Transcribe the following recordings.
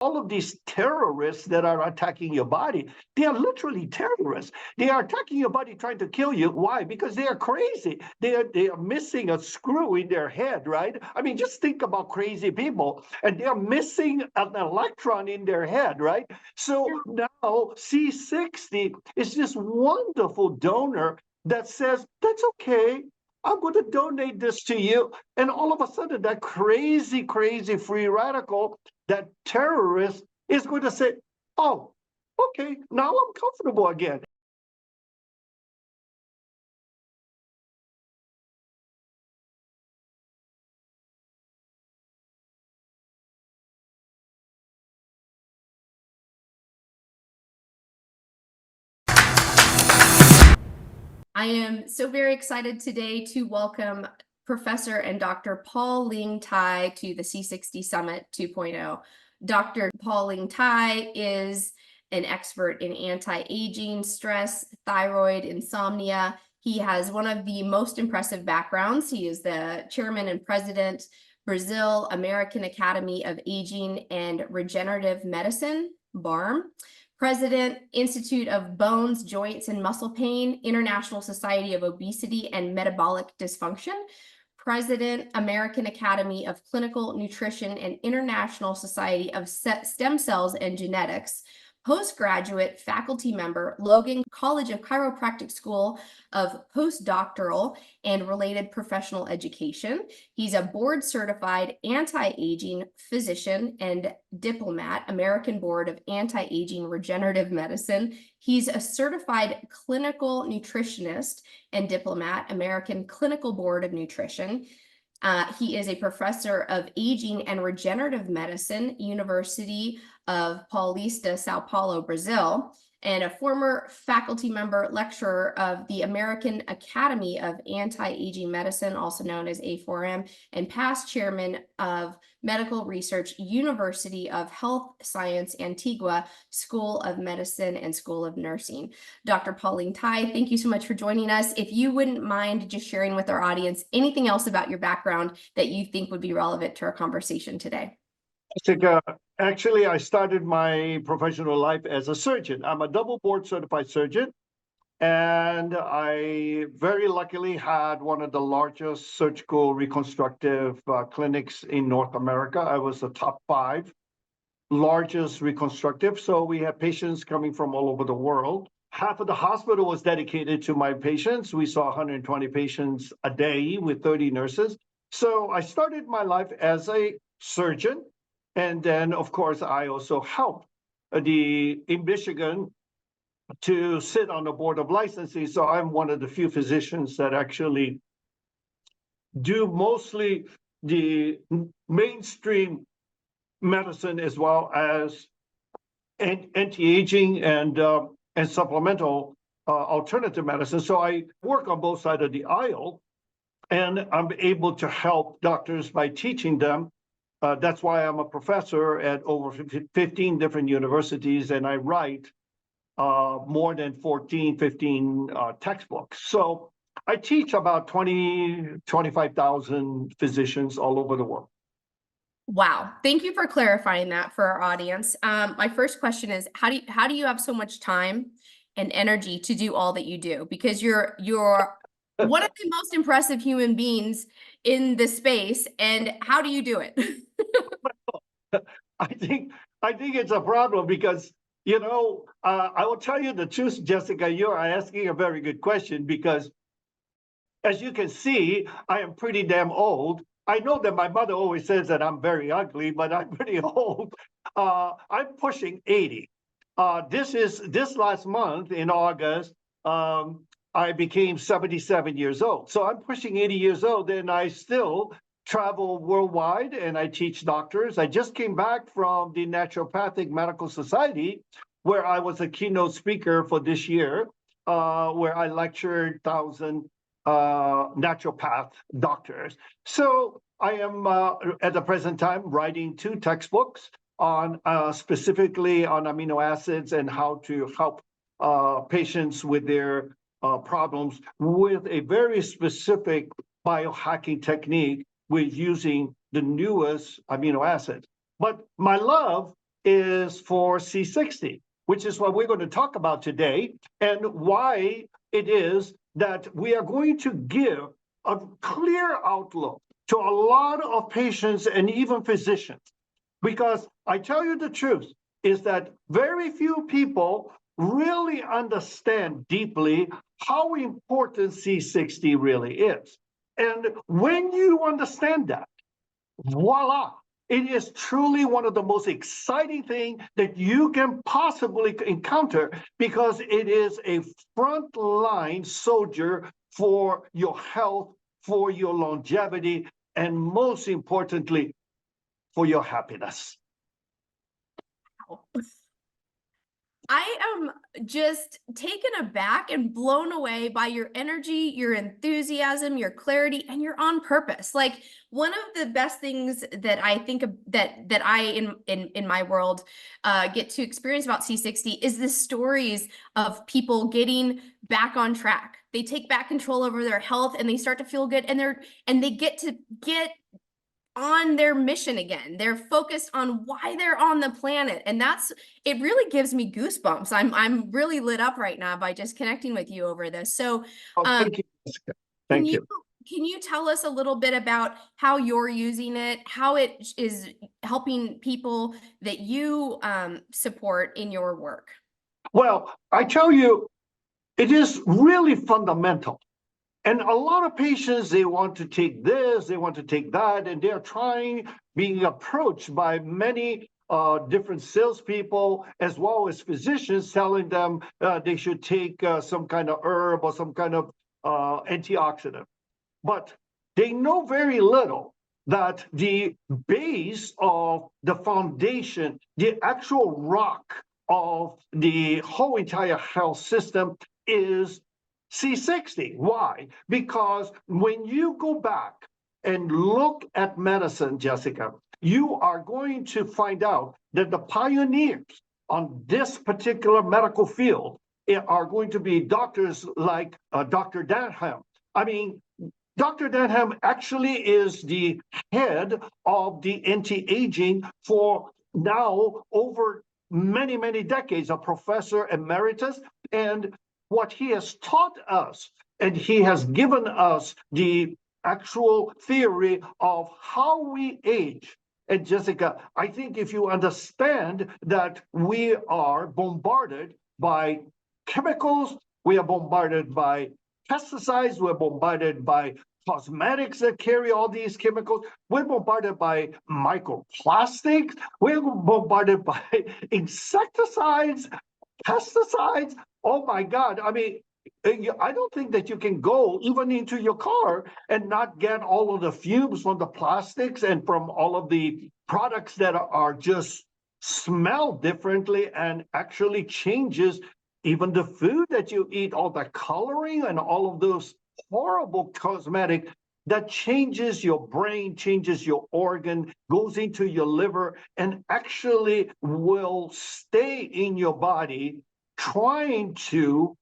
all of these terrorists that are attacking your body, they are literally terrorists. They are attacking your body, trying to kill you. Why? Because they are crazy. They are missing a screw in their head, right? I mean, just think about crazy people, and they are missing an electron in their head, right? So now C60 is this wonderful donor that says, that's okay. I'm going to donate this to you. And all of a sudden, that crazy, crazy free radical, that terrorist, is going to say, oh, okay, now I'm comfortable again. I am so very excited today to welcome Professor and Dr. Paul Ling Tai to the C60 Summit 2.0. Dr. Paul Ling Tai is an expert in anti-aging, stress, thyroid, insomnia. He has one of the most impressive backgrounds. He is the chairman and president, Brazil American Academy of Aging and Regenerative Medicine, BARM. President, Institute of Bones, Joints, and Muscle Pain, International Society of Obesity and Metabolic Dysfunction, President, American Academy of Clinical Nutrition and International Society of Stem Cells and Genetics, postgraduate faculty member, Logan College of Chiropractic School of Postdoctoral and Related Professional Education. He's a board certified anti-aging physician and diplomat, American Board of Anti-Aging Regenerative Medicine. He's a certified clinical nutritionist and diplomat, American Clinical Board of Nutrition. He is a professor of aging and regenerative medicine, University of Paulista, Sao Paulo, Brazil, and a former faculty member lecturer of the American Academy of Anti-Aging Medicine, also known as A4M, and past chairman of Medical Research, University of Health Science, Antigua, School of Medicine and School of Nursing. Dr. Paul Ling Tai, thank you so much for joining us. If you wouldn't mind just sharing with our audience anything else about your background that you think would be relevant to our conversation today. Jessica, actually, I started my professional life as a surgeon. I'm a double board certified surgeon, and I very luckily had one of the largest surgical reconstructive clinics in North America. I was the top 5 largest reconstructive. So we had patients coming from all over the world. Half of the hospital was dedicated to my patients. We saw 120 patients a day with 30 nurses. So I started my life as a surgeon. And then, of course, I also helped in Michigan to sit on the board of licensing. So I'm one of the few physicians that actually do mostly the mainstream medicine as well as anti-aging and supplemental alternative medicine. So I work on both sides of the aisle, and I'm able to help doctors by teaching them. That's why I'm a professor at over 15 different universities, and I write more than 15 textbooks. So I teach about 25,000 physicians all over the world. Wow. Thank you for clarifying that for our audience. My first question is, how do you have so much time and energy to do all that you do? Because you're one of the most impressive human beings in this space, and how do you do it? I think it's a problem because, I will tell you the truth, Jessica, you're asking a very good question because, as you can see, I am pretty damn old. I know that my mother always says that I'm very ugly, but I'm pretty old. I'm pushing 80. This last month in August, I became 77 years old. So I'm pushing 80 years old, and I still travel worldwide and I teach doctors. I just came back from the Naturopathic Medical Society, where I was a keynote speaker for this year, where I lectured 1,000 naturopath doctors. So I am at the present time writing 2 textbooks on specifically on amino acids and how to help patients with their problems with a very specific biohacking technique with using the newest amino acids. But my love is for C60, which is what we're going to talk about today, and why it is that we are going to give a clear outlook to a lot of patients and even physicians. Because I tell you the truth, is that very few people really understand deeply how important C60 really is. And when you understand that, voila, it is truly one of the most exciting things that you can possibly encounter, because it is a frontline soldier for your health, for your longevity, and most importantly, for your happiness. I am just taken aback and blown away by your energy, your enthusiasm, your clarity, and your on purpose. Like, one of the best things that I think of, that I in my world get to experience about C60 is the stories of people getting back on track. They take back control over their health and they start to feel good, and they get to get on their mission again. They're focused on why they're on the planet. And it really gives me goosebumps. I'm really lit up right now by just connecting with you over this. So Thank you, Jessica. Thank you. Can you tell us a little bit about how you're using it, how it is helping people that you support in your work? Well, I tell you, it is really fundamental. And a lot of patients, they want to take this, they want to take that, and they're being approached by many different salespeople, as well as physicians, telling them they should take some kind of herb or some kind of antioxidant. But they know very little that the base of the foundation, the actual rock of the whole entire health system is C60. Why? Because when you go back and look at medicine, Jessica, you are going to find out that the pioneers on this particular medical field are going to be doctors like Dr. Denham. I mean, Dr. Denham actually is the head of the anti-aging for now over many, many decades, a professor emeritus. And what he has taught us, and he has given us the actual theory of how we age. And Jessica, I think if you understand that we are bombarded by chemicals, we are bombarded by pesticides, we're bombarded by cosmetics that carry all these chemicals, we're bombarded by microplastics, we're bombarded by insecticides, pesticides. Oh my God. I mean, I don't think that you can go even into your car and not get all of the fumes from the plastics and from all of the products that are just smell differently and actually changes even the food that you eat, all the coloring and all of those horrible cosmetic that changes your brain, changes your organ, goes into your liver, and actually will stay in your body trying to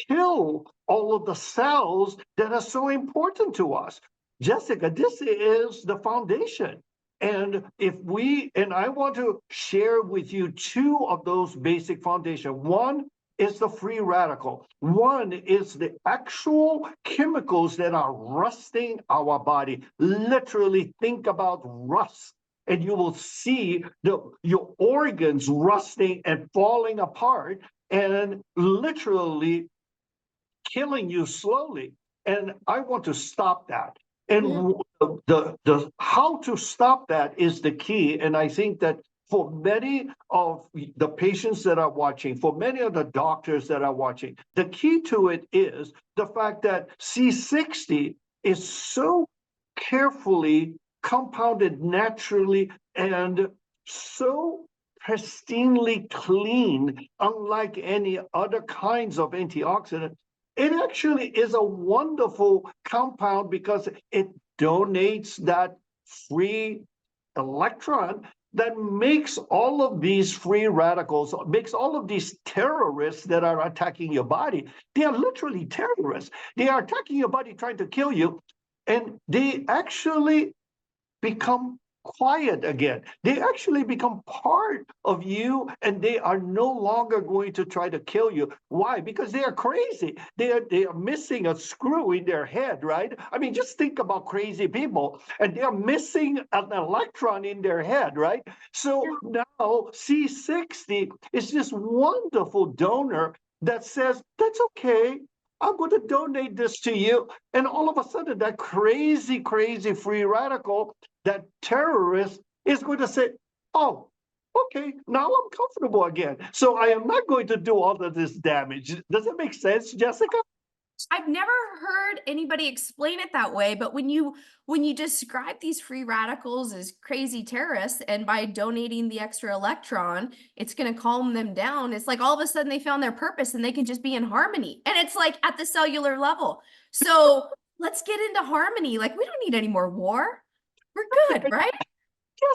kill all of the cells that are so important to us. Jessica, this is the foundation. And I want to share with you two of those basic foundations. One is the free radical. One is the actual chemicals that are rusting our body. Literally think about rust, and you will see your organs rusting and falling apart and literally killing you slowly. And I want to stop that. And the how to stop that is the key. And I think that for many of the patients that are watching, for many of the doctors that are watching, the key to it is the fact that C60 is so carefully compounded naturally and so pristinely clean, unlike any other kinds of antioxidant. It actually is a wonderful compound because it donates that free electron that makes all of these free radicals, makes all of these terrorists that are attacking your body. They are literally terrorists. They are attacking your body, trying to kill you, and they actually become quiet again. They actually become part of you, and they are no longer going to try to kill you. Why? Because they are crazy. They are missing a screw in their head, right? I mean, just think about crazy people, and they are missing an electron in their head, right? So now C60 is this wonderful donor that says, that's okay. I'm going to donate this to you. And all of a sudden, that crazy, crazy free radical, that terrorist, is going to say, oh, okay, now I'm comfortable again. So I am not going to do all of this damage. Does that make sense, Jessica? I've never heard anybody explain it that way, but when you describe these free radicals as crazy terrorists, and by donating the extra electron, it's going to calm them down. It's like all of a sudden they found their purpose and they can just be in harmony. And it's like at the cellular level. So let's get into harmony. Like we don't need any more war. We're good, right?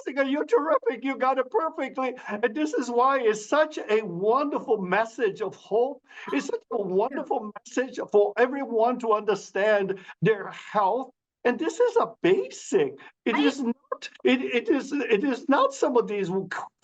Jessica, you're terrific. You got it perfectly. And this is why it's such a wonderful message of hope. It's such a wonderful message for everyone to understand their health. And this is a basic. It is not. It is not some of these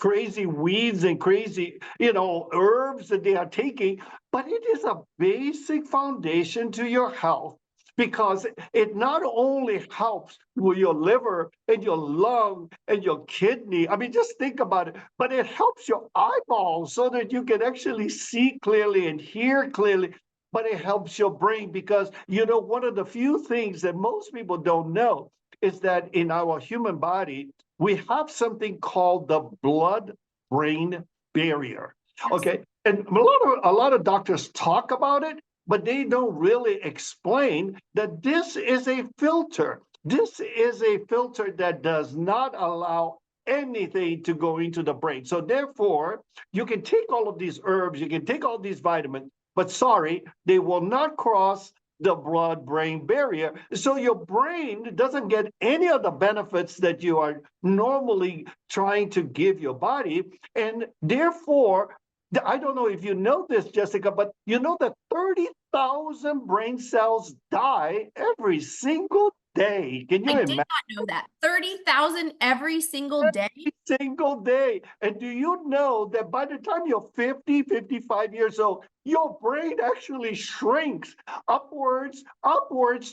crazy weeds and crazy, herbs that they are taking, but it is a basic foundation to your health, because it not only helps with your liver and your lung and your kidney. I mean, just think about it, but it helps your eyeballs so that you can actually see clearly and hear clearly. But it helps your brain because, one of the few things that most people don't know is that in our human body, we have something called the blood-brain barrier. Okay. And a lot of doctors talk about it, but they don't really explain that this is a filter. This is a filter that does not allow anything to go into the brain. So therefore, you can take all of these herbs, you can take all these vitamins, but sorry, they will not cross the blood-brain barrier. So your brain doesn't get any of the benefits that you are normally trying to give your body. And therefore, I don't know if you know this, Jessica, but you know that 30,000 brain cells die every single day. Can you I imagine? did not know that. 30,000 every single day? Every single day. And do you know that by the time you're 50, 55 years old, your brain actually shrinks upwards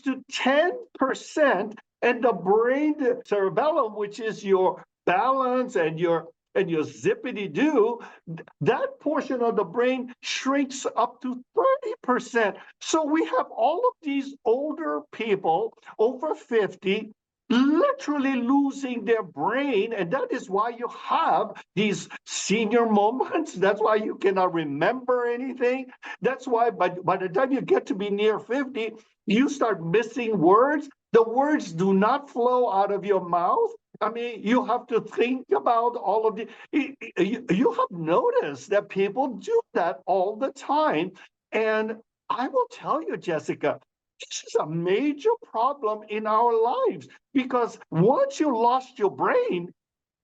to 10%. And the brain, the cerebellum, which is your balance and your zippity-doo, that portion of the brain shrinks up to 30%. So we have all of these older people over 50 literally losing their brain. And that is why you have these senior moments. That's why you cannot remember anything. That's why by the time you get to be near 50, you start missing words. The words do not flow out of your mouth. I mean, you have to think about all of the, you have noticed that people do that all the time. And I will tell you, Jessica, this is a major problem in our lives, because once you lost your brain,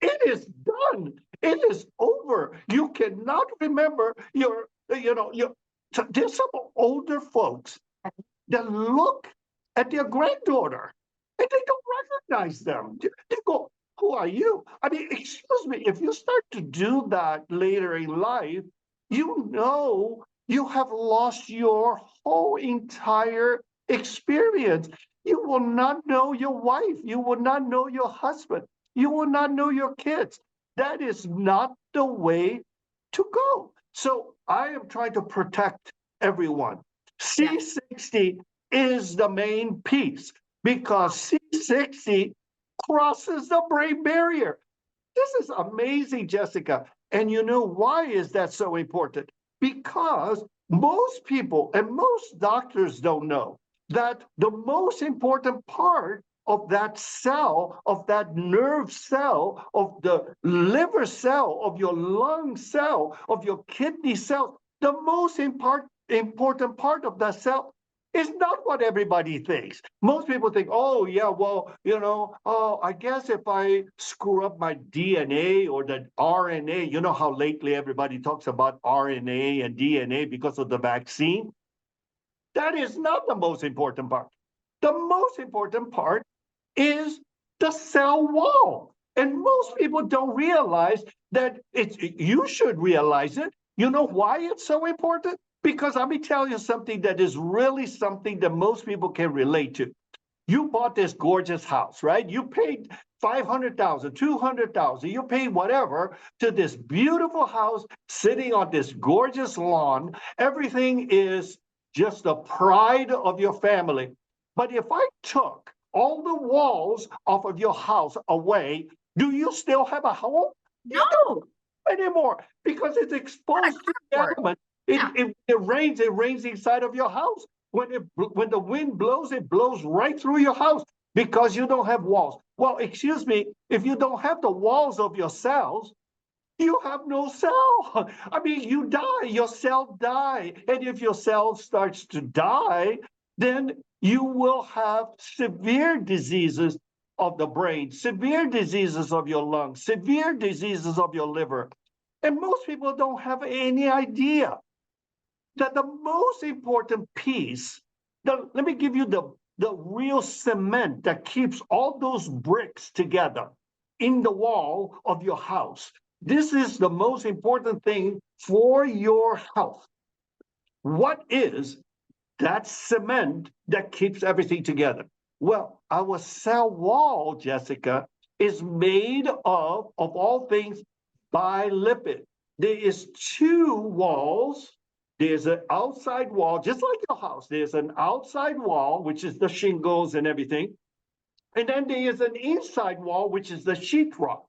it is done. It is over. You cannot remember there's some older folks that look at their granddaughter and they don't recognize them. They go, who are you? I mean, excuse me, if you start to do that later in life, you have lost your whole entire experience. You will not know your wife. You will not know your husband. You will not know your kids. That is not the way to go. So I am trying to protect everyone. C60 is the main piece, because C60 crosses the brain barrier. This is amazing, Jessica. And you know why is that so important? Because most people and most doctors don't know that the most important part of that cell, of that nerve cell, of the liver cell, of your lung cell, of your kidney cell, the most important part of that cell is not what everybody thinks. Most people think, oh, yeah, well, I guess if I screw up my DNA or the RNA, you know how lately everybody talks about RNA and DNA because of the vaccine? That is not the most important part. The most important part is the cell wall. And most people don't realize that you should realize it. You know why it's so important? Because let me tell you something that is really something that most people can relate to. You bought this gorgeous house, right? You paid 500,000, 200,000, you paid whatever to this beautiful house sitting on this gorgeous lawn. Everything is just the pride of your family. But if I took all the walls off of your house away, do you still have a home? You don't No, anymore because it's exposed to the carport. elements. Yeah. It rains inside of your house. When the wind blows, it blows right through your house because you don't have walls. Well, excuse me, if you don't have the walls of your cells, you have no cell. I mean, you die, your cell die. And if your cell starts to die, then you will have severe diseases of the brain, severe diseases of your lungs, severe diseases of your liver. And most people don't have any idea that the most important piece, let me give you the real cement that keeps all those bricks together in the wall of your house. This is the most important thing for your health. What is that cement that keeps everything together? Well, our cell wall, Jessica, is made of all things, bilipid. There is two walls. There's an outside wall, just like your house. There's an outside wall, which is the shingles and everything. And then there is an inside wall, which is the sheetrock.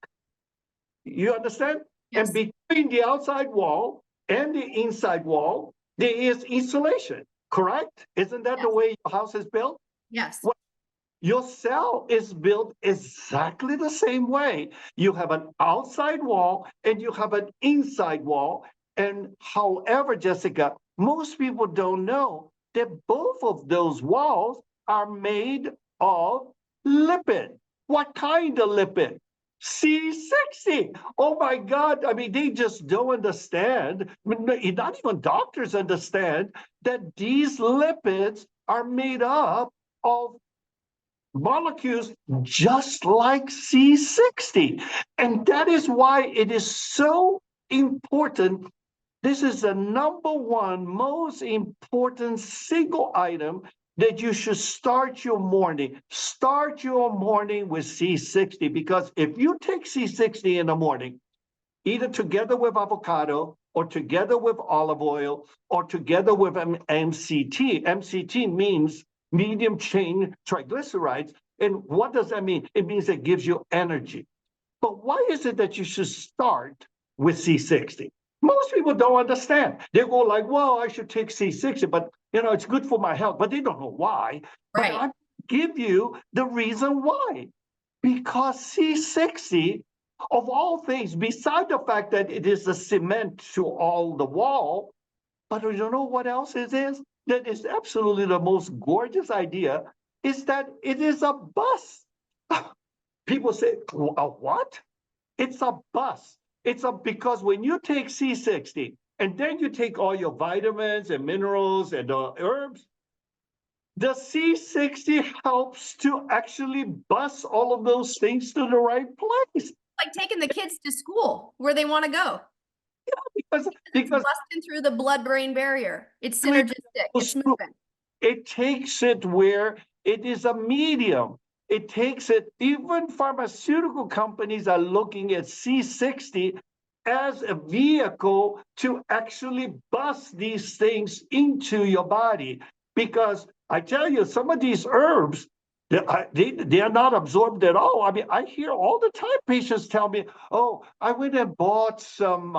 You understand? Yes. And between the outside wall and the inside wall, there is insulation, correct? Isn't that the Yes. way your house is built? Yes. Well, your cell is built exactly the same way. You have an outside wall and you have an inside wall. And however, Jessica, most people don't know that both of those walls are made of lipid. What kind of lipid? C60. Oh my God. I mean, they just don't understand. Not even doctors understand that these lipids are made up of molecules just like C60. And that is why it is so important. This is the number one most important single item that you should start your morning. Start your morning with C60, because if you take C60 in the morning, either together with avocado or together with olive oil or together with MCT. MCT means medium chain triglycerides. And what does that mean? It means it gives you energy. But why is it that you should start with C60? Most people don't understand. They go like, well, I should take C60, but it's good for my health, but they don't know why. Right. But I give you the reason why. Because C60, of all things, beside the fact that it is a cement to all the wall, but you know what else it is? That is absolutely the most gorgeous idea, is that it is a bus. People say, a what? It's a bus. Because when you take C60 and then you take all your vitamins and minerals and herbs, the C60 helps to actually bus all of those things to the right place. Like taking the kids to school where they want to go. Because It's busting through the blood-brain barrier. It's synergistic. It's moving. it takes it where it is a medium. It takes it, even pharmaceutical companies are looking at C60 as a vehicle to actually bust these things into your body. Because I tell you, some of these herbs, they are not absorbed at all. I mean, I hear all the time patients tell me, oh, I went and bought some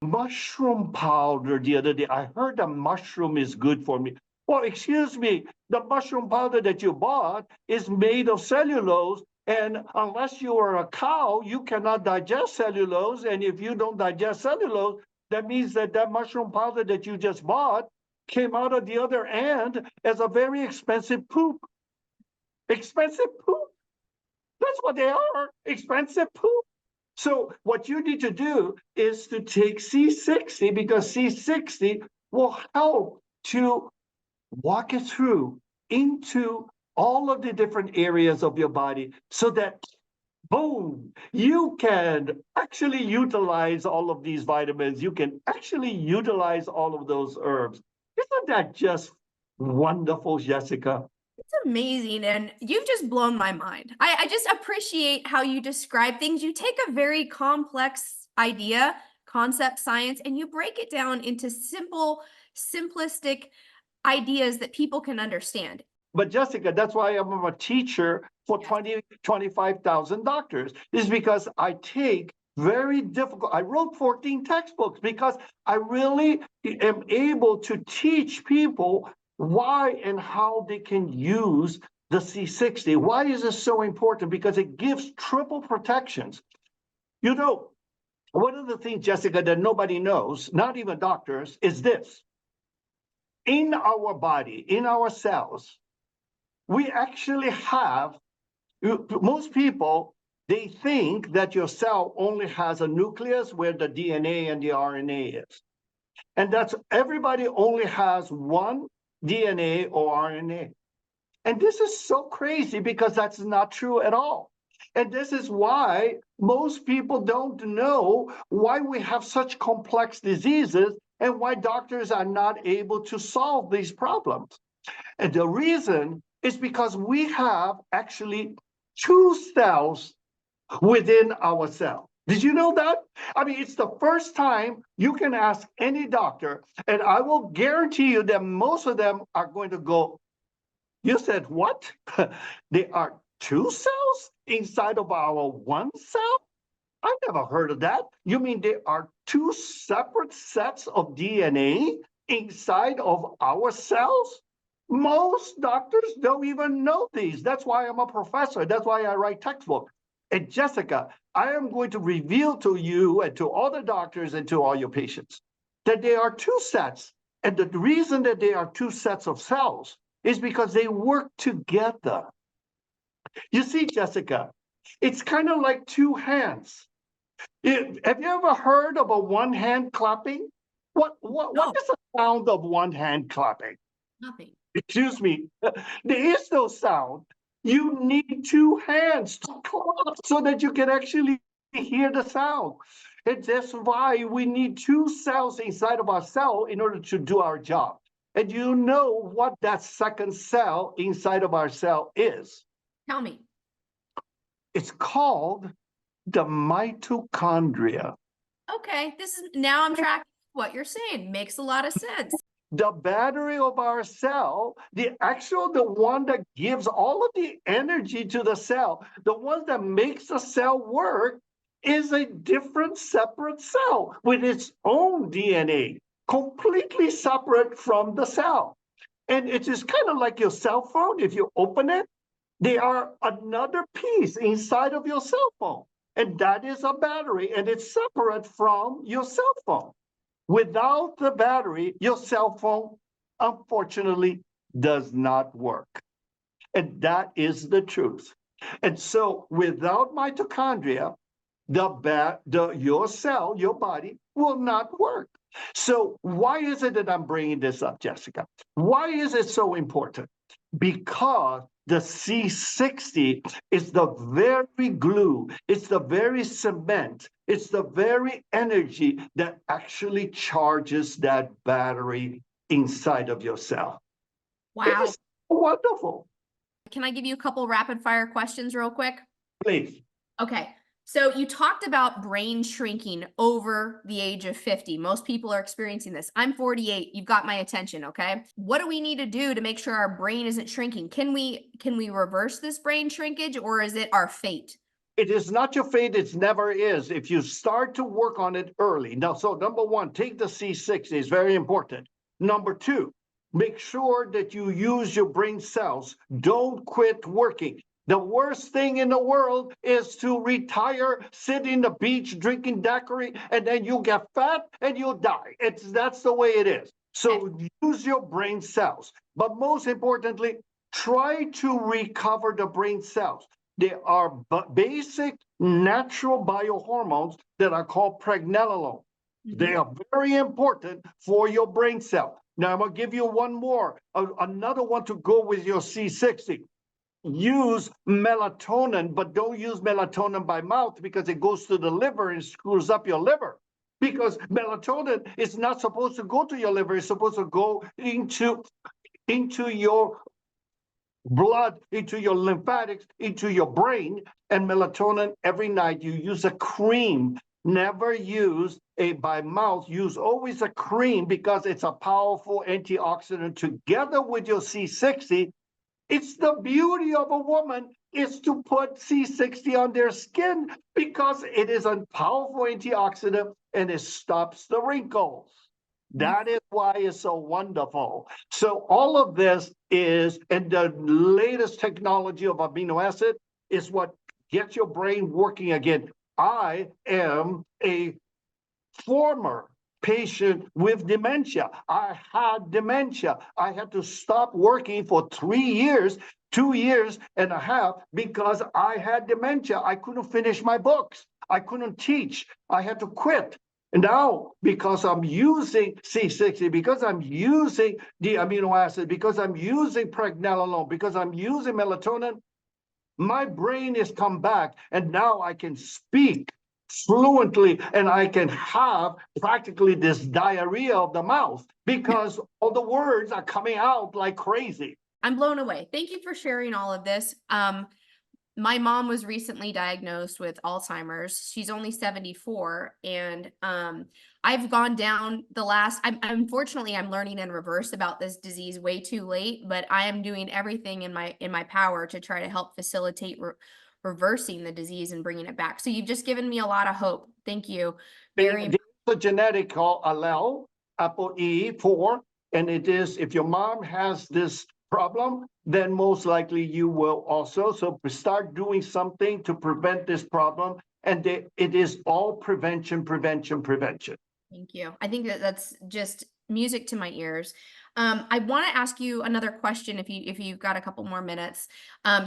mushroom powder the other day. I heard the mushroom is good for me. Well, excuse me, the mushroom powder that you bought is made of cellulose. And unless you are a cow, you cannot digest cellulose. And if you don't digest cellulose, that means that mushroom powder that you just bought came out of the other end as a very expensive poop. Expensive poop. That's what they are, expensive poop. So what you need to do is to take C60, because C60 will help to walk it through into all of the different areas of your body so that boom, you can actually utilize all of these vitamins. You can actually utilize all of those herbs. Isn't that just wonderful, Jessica? It's amazing, and you've just blown my mind. I just appreciate how you describe things. You take a very complex idea, concept, science, and you break it down into simple, simplistic ideas that people can understand. But Jessica, that's why I'm a teacher for Yes. 20, 25,000 doctors, is because I take very difficult, I wrote 14 textbooks because I really am able to teach people why and how they can use the C60. Why is this so important? Because it gives triple protections. You know, one of the things, Jessica, that nobody knows, not even doctors, is this. In our body, in our cells, we actually have, most people, they think that your cell only has a nucleus where the DNA and the RNA is. And that's everybody only has one DNA or RNA. And this is so crazy because that's not true at all. And this is why most people don't know why we have such complex diseases and why doctors are not able to solve these problems. And the reason is because we have actually two cells within our cell. Did you know that? I mean, it's the first time you can ask any doctor, and I will guarantee you that most of them are going to go, you said what? There are two cells inside of our one cell? I never heard of that. You mean there are two separate sets of DNA inside of our cells? Most doctors don't even know these. That's why I'm a professor. That's why I write textbooks. And Jessica, I am going to reveal to you and to all the doctors and to all your patients that there are two sets. And the reason that there are two sets of cells is because they work together. You see, Jessica, it's kind of like two hands. Have you ever heard of a one hand clapping? What No. is the sound of one hand clapping? Nothing. Excuse me, there is no sound. You need two hands to clap so that you can actually hear the sound. And that's why we need two cells inside of our cell in order to do our job. And you know what that second cell inside of our cell is? Tell me. It's called the mitochondria. Okay, now I'm tracking what you're saying. Makes a lot of sense. The battery of our cell, the one that gives all of the energy to the cell, the one that makes the cell work, is a different separate cell with its own DNA, completely separate from the cell. And it is kind of like your cell phone. If you open it, they are another piece inside of your cell phone. And that is a battery, and it's separate from your cell phone. Without the battery, your cell phone, unfortunately, does not work. And that is the truth. And so without mitochondria, your cell, your body, will not work. So why is it that I'm bringing this up, Jessica? Why is it so important? Because the C60 is the very glue, it's the very cement, it's the very energy that actually charges that battery inside of your cell. Wow. It is wonderful. Can I give you a couple rapid fire questions real quick? Please. Okay. So you talked about brain shrinking over the age of 50. Most people are experiencing this. I'm 48. You've got my attention, okay? What do we need to do to make sure our brain isn't shrinking? Can we reverse this brain shrinkage, or is it our fate? It is not your fate, it never is. If you start to work on it early. Now, so number one, take the C60, it's very important. Number two, make sure that you use your brain cells. Don't quit working. The worst thing in the world is to retire, sit in the beach, drinking daiquiri, and then you get fat and you'll die. That's the way it is. So use your brain cells. But most importantly, try to recover the brain cells. There are basic natural biohormones that are called pregnenolone. They are very important for your brain cell. Now I'm gonna give you one more, another one to go with your C60. use melatonin, but don't use melatonin by mouth because it goes to the liver and screws up your liver. Because melatonin is not supposed to go to your liver, it's supposed to go into your blood, into your lymphatics, into your brain. And melatonin, every night you use a cream. Never use a by mouth, use always a cream because it's a powerful antioxidant together with your C60. It's the beauty of a woman is to put C60 on their skin because it is a powerful antioxidant and it stops the wrinkles. That is why it's so wonderful. So all of this is, and the latest technology of amino acid is what gets your brain working again. I am a former patient with dementia. I had dementia. I had to stop working for 3 years, 2.5 years, because I had dementia. I couldn't finish my books. I couldn't teach. I had to quit. And now, because I'm using C60, because I'm using the amino acid, because I'm using pregnenolone, because I'm using melatonin, my brain has come back, and now I can speak fluently, and I can have practically this diarrhea of the mouth because all the words are coming out like crazy. I'm blown away. Thank you for sharing all of this. My mom was recently diagnosed with Alzheimer's. She's only 74, and I've gone down the last. Unfortunately, I'm learning in reverse about this disease way too late, but I am doing everything in my power to try to help facilitate reversing the disease and bringing it back. So you've just given me a lot of hope. Thank you. There's a genetic called allele, ApoE4, and it is if your mom has this problem, then most likely you will also. So start doing something to prevent this problem. And it is all prevention, prevention, prevention. Thank you. I think that's just music to my ears. I want to ask you another question if you've got a couple more minutes.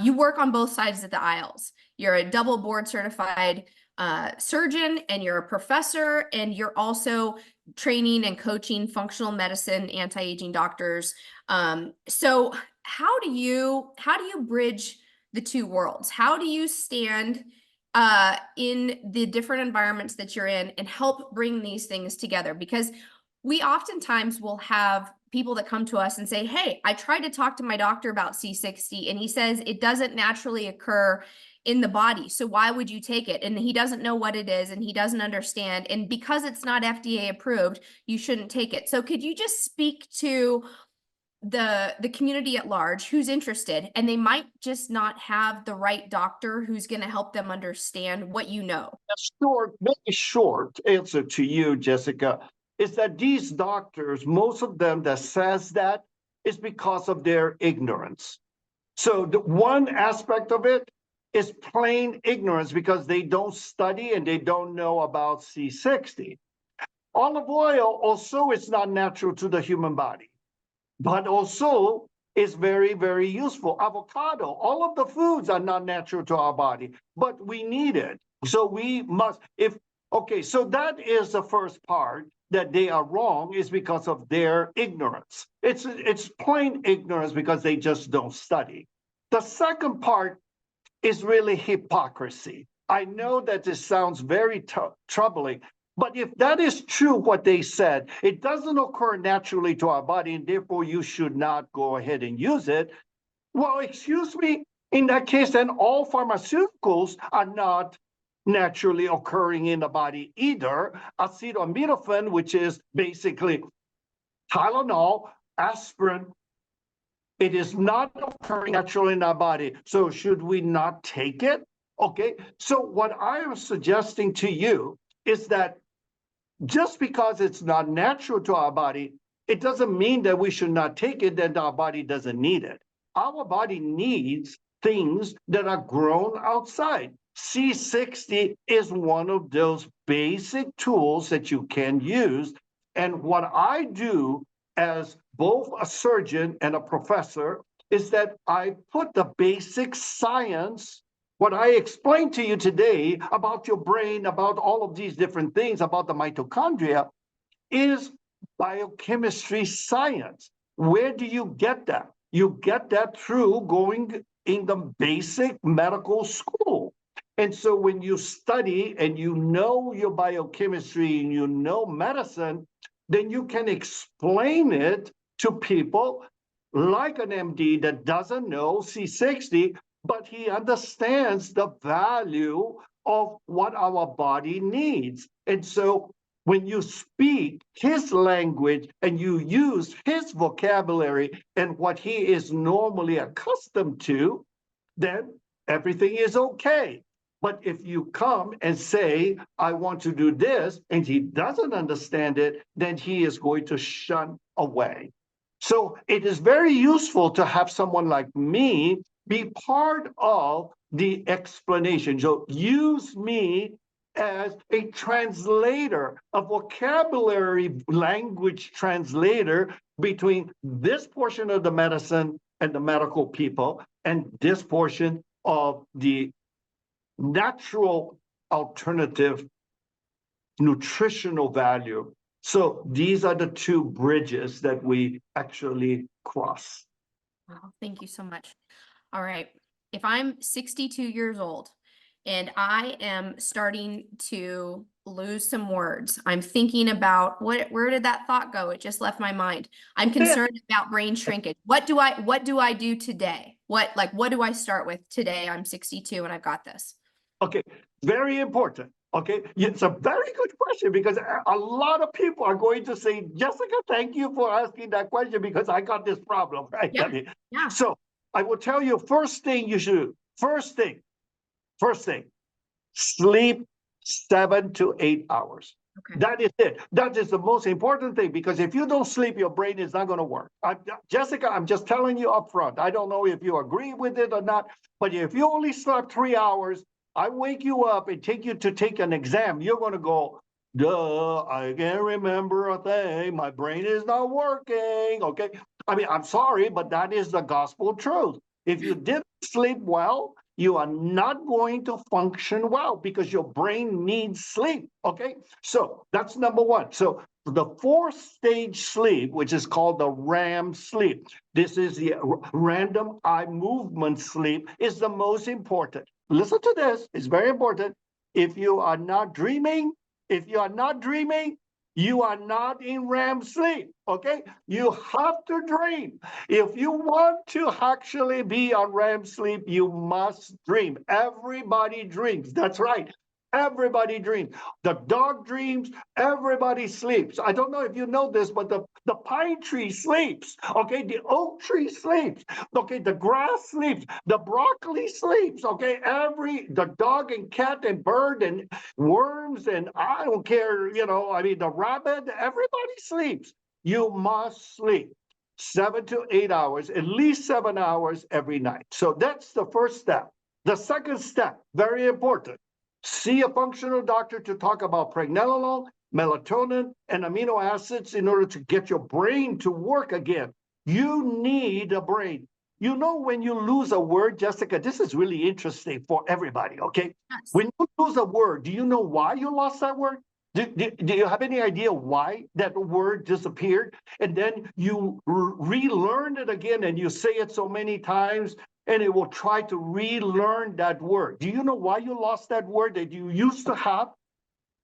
You work on both sides of the aisles. You're a double board certified surgeon, and you're a professor, and you're also training and coaching functional medicine, anti-aging doctors. So how do you bridge the two worlds? How do you stand in the different environments that you're in and help bring these things together? Because we oftentimes will have people that come to us and say, hey, I tried to talk to my doctor about C60 and he says it doesn't naturally occur in the body. So why would you take it? And he doesn't know what it is and he doesn't understand. And because it's not FDA approved, you shouldn't take it. So could you just speak to the community at large who's interested, and they might just not have the right doctor who's going to help them understand what you know? Very short answer to you, Jessica, is that these doctors, most of them that says that is because of their ignorance. So the one aspect of it is plain ignorance because they don't study and they don't know about C60. Olive oil also is not natural to the human body, but also is very, very useful. Avocado, all of the foods are not natural to our body, but we need it. So we must, so that is the first part that they are wrong is because of their ignorance. It's plain ignorance because they just don't study. The second part is really hypocrisy. I know that this sounds very troubling, but if that is true, what they said, it doesn't occur naturally to our body, and therefore you should not go ahead and use it. Well, excuse me, in that case, then all pharmaceuticals are not naturally occurring in the body either. Acetaminophen, which is basically Tylenol, aspirin, it is not occurring naturally in our body. So should we not take it? Okay, so what I am suggesting to you is that just because it's not natural to our body, it doesn't mean that we should not take it, that our body doesn't need it. Our body needs things that are grown outside. C60 is one of those basic tools that you can use. And what I do as both a surgeon and a professor is that I put the basic science, what I explained to you today about your brain, about all of these different things, about the mitochondria, is biochemistry science. Where do you get that? You get that through going in the basic medical school. And so when you study and you know your biochemistry and you know medicine, then you can explain it to people like an MD that doesn't know C60, but he understands the value of what our body needs. And so when you speak his language and you use his vocabulary and what he is normally accustomed to, then everything is okay. But if you come and say, I want to do this, and he doesn't understand it, then he is going to shun away. So it is very useful to have someone like me be part of the explanation. So use me as a translator, a vocabulary language translator between this portion of the medicine and the medical people and this portion of the natural alternative nutritional value. So these are the two bridges that we actually cross. Wow, thank you so much. All right. If I'm 62 years old and I am starting to lose some words, I'm thinking about where did that thought go? It just left my mind. I'm concerned about brain shrinkage. What do I do today? What do I start with today? I'm 62 and I've got this. Okay, very important. Okay, it's a very good question because a lot of people are going to say, Jessica, thank you for asking that question because I got this problem, right? Yeah. I mean, Yeah. So I will tell you first thing you should do. First thing, sleep 7 to 8 hours. Okay. That is it. That is the most important thing because if you don't sleep, your brain is not going to work. Jessica, I'm just telling you up front. I don't know if you agree with it or not, but if you only slept 3 hours, I wake you up and take you to take an exam, you're going to go, duh, I can't remember a thing. My brain is not working. Okay. I mean, I'm sorry, but that is the gospel truth. If you didn't sleep well, you are not going to function well because your brain needs sleep. Okay. So that's number one. So the 4-stage sleep, which is called the RAM sleep, this is the random eye movement sleep, is the most important. Listen to this, it's very important. If you are not dreaming, you are not in REM sleep, okay? You have to dream. If you want to actually be on REM sleep, you must dream. Everybody dreams, that's right. Everybody dreams. The dog dreams, everybody sleeps. I don't know if you know this, but the pine tree sleeps, okay? The oak tree sleeps, okay? The grass sleeps, the broccoli sleeps, okay? The dog and cat and bird and worms and I don't care, I mean, the rabbit, everybody sleeps. You must sleep 7 to 8 hours, at least 7 hours every night. So that's the first step. The second step, very important. See a functional doctor to talk about pregnenolone, melatonin, and amino acids in order to get your brain to work again. You need a brain. You know, when you lose a word, Jessica, this is really interesting for everybody, okay? Yes. When you lose a word, do you know why you lost that word? Do you have any idea why that word disappeared? And then you relearn it again and you say it so many times and it will try to relearn that word. Do you know why you lost that word that you used to have?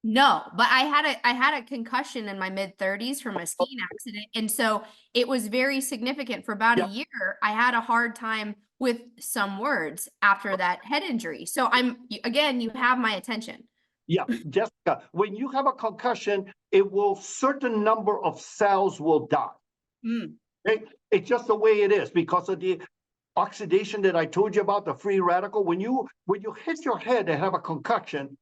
No, but I had a concussion in my mid-30s from a skiing accident. And so it was very significant for about a year. I had a hard time with some words after that head injury. So again, you have my attention. Yeah, Jessica, when you have a concussion, certain number of cells will die. Okay? It's just the way it is because of the oxidation that I told you about, the free radical. When you hit your head and have a concussion,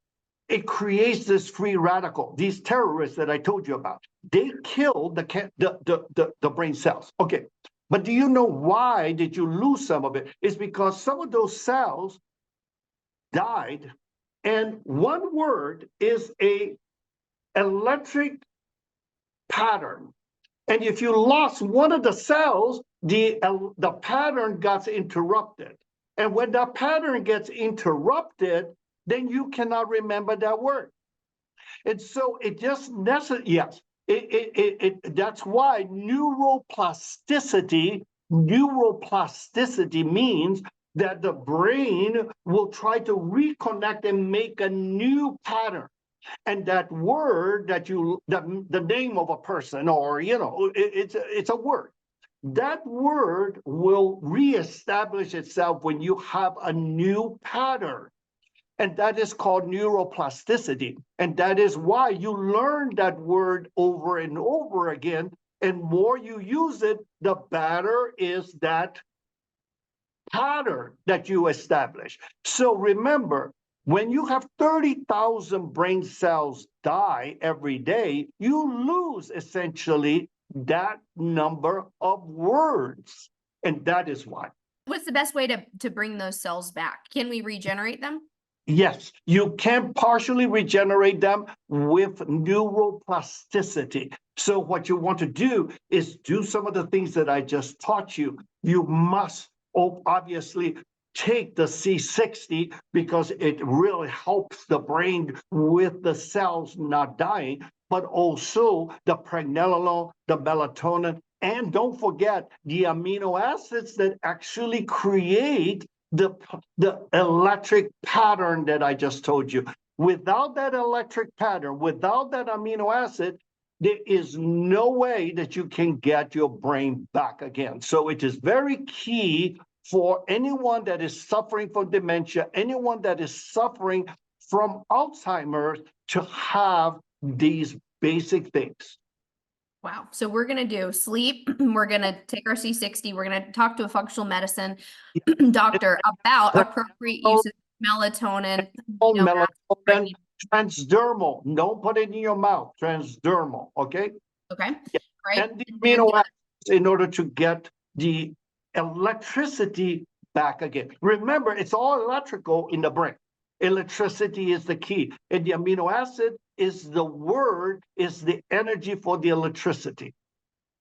it creates this free radical. These terrorists that I told you about, they kill the brain cells. Okay, but do you know why did you lose some of it? It's because some of those cells died, and one word is a electric pattern. And if you lost one of the cells, the pattern got interrupted. And when that pattern gets interrupted, then you cannot remember that word. And so it just yes, that's why neuroplasticity means that the brain will try to reconnect and make a new pattern. And that word that the name of a person, or, it's a word. That word will reestablish itself when you have a new pattern. And that is called neuroplasticity. And that is why you learn that word over and over again. And more you use it, the better is that pattern that you establish. So remember, when you have 30,000 brain cells die every day, you lose essentially that number of words. And that is why. What's the best way to bring those cells back? Can we regenerate them? Yes, you can partially regenerate them with neuroplasticity. So what you want to do is do some of the things that I just taught you. You must obviously take the C60 because it really helps the brain with the cells not dying, but also the pregnenolone, the melatonin, and don't forget the amino acids that actually create the electric pattern that I just told you. Without that electric pattern, without that amino acid, there is no way that you can get your brain back again. So it is very key for anyone that is suffering from dementia, anyone that is suffering from Alzheimer's, to have these basic things. Wow. So we're going to do sleep. We're going to take our C60. We're going to talk to a functional medicine doctor about appropriate use of melatonin. Melatonin, transdermal. Don't put it in your mouth. Transdermal. Okay. Okay. Yeah. Right. And the amino acids in order to get the electricity back again. Remember, it's all electrical in the brain. Electricity is the key, and the amino acid is the word, is the energy for the electricity.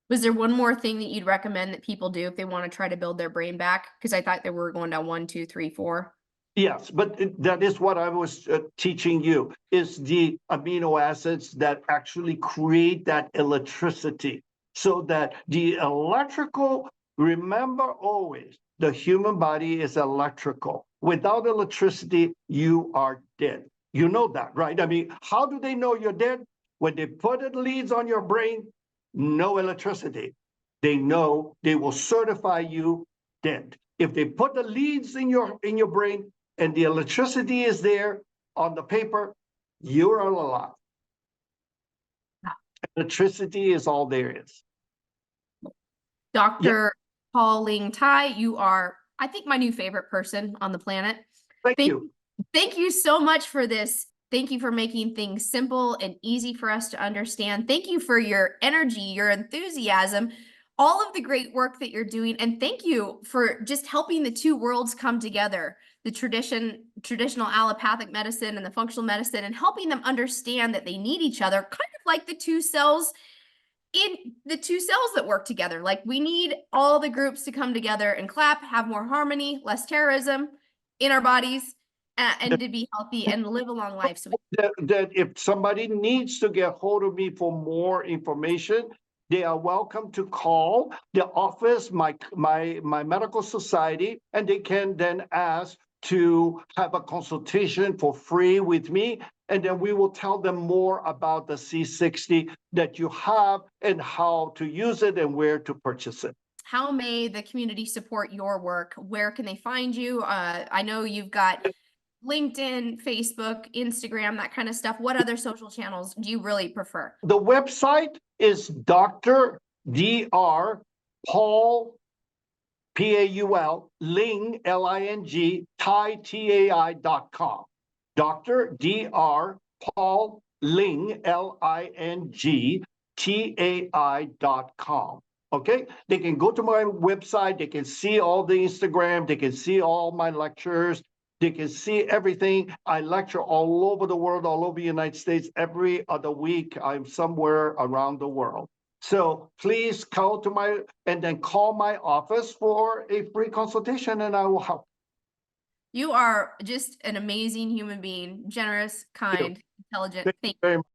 Was there one more thing that you'd recommend that people do if they want to try to build their brain back? Because I thought they were going down 1, 2, 3, 4. Yes, but that is what I was teaching you, is the amino acids that actually create that electricity. So that the electrical, remember always, the human body is electrical. Without electricity, you are dead. You know that, right? I mean, how do they know you're dead? When they put the leads on your brain, no electricity. They know they will certify you dead. If they put the leads in your brain and the electricity is there on the paper, you're alive. Electricity is all there is. Dr. Paul Ling Tai, you are, I think, my new favorite person on the planet. Thank you. Thank you so much for this. Thank you for making things simple and easy for us to understand. Thank you for your energy, your enthusiasm, all of the great work that you're doing. And thank you for just helping the two worlds come together, the traditional allopathic medicine and the functional medicine, and helping them understand that they need each other, kind of like the two cells that work together. Like, we need all the groups to come together and clap, have more harmony, less terrorism in our bodies, and to be healthy and live a long life. So that if somebody needs to get hold of me for more information, they are welcome to call the office, my medical society, and they can then ask to have a consultation for free with me. And then we will tell them more about the C60 that you have and how to use it and where to purchase it. How may the community support your work? Where can they find you? I know you've got LinkedIn, Facebook, Instagram, that kind of stuff. What other social channels do you really prefer? The website is Dr. Paul, Paul, Ling, Ling, Tai, Tai.com. Dr. Paul, Ling, Ling, Tai.com. Okay, they can go to my website, they can see all the Instagram, they can see all my lectures, they can see everything. I lecture all over the world, all over the United States. Every other week, I'm somewhere around the world. So please call my office for a free consultation, and I will help. You are just an amazing human being, generous, kind, intelligent. Thank you very much.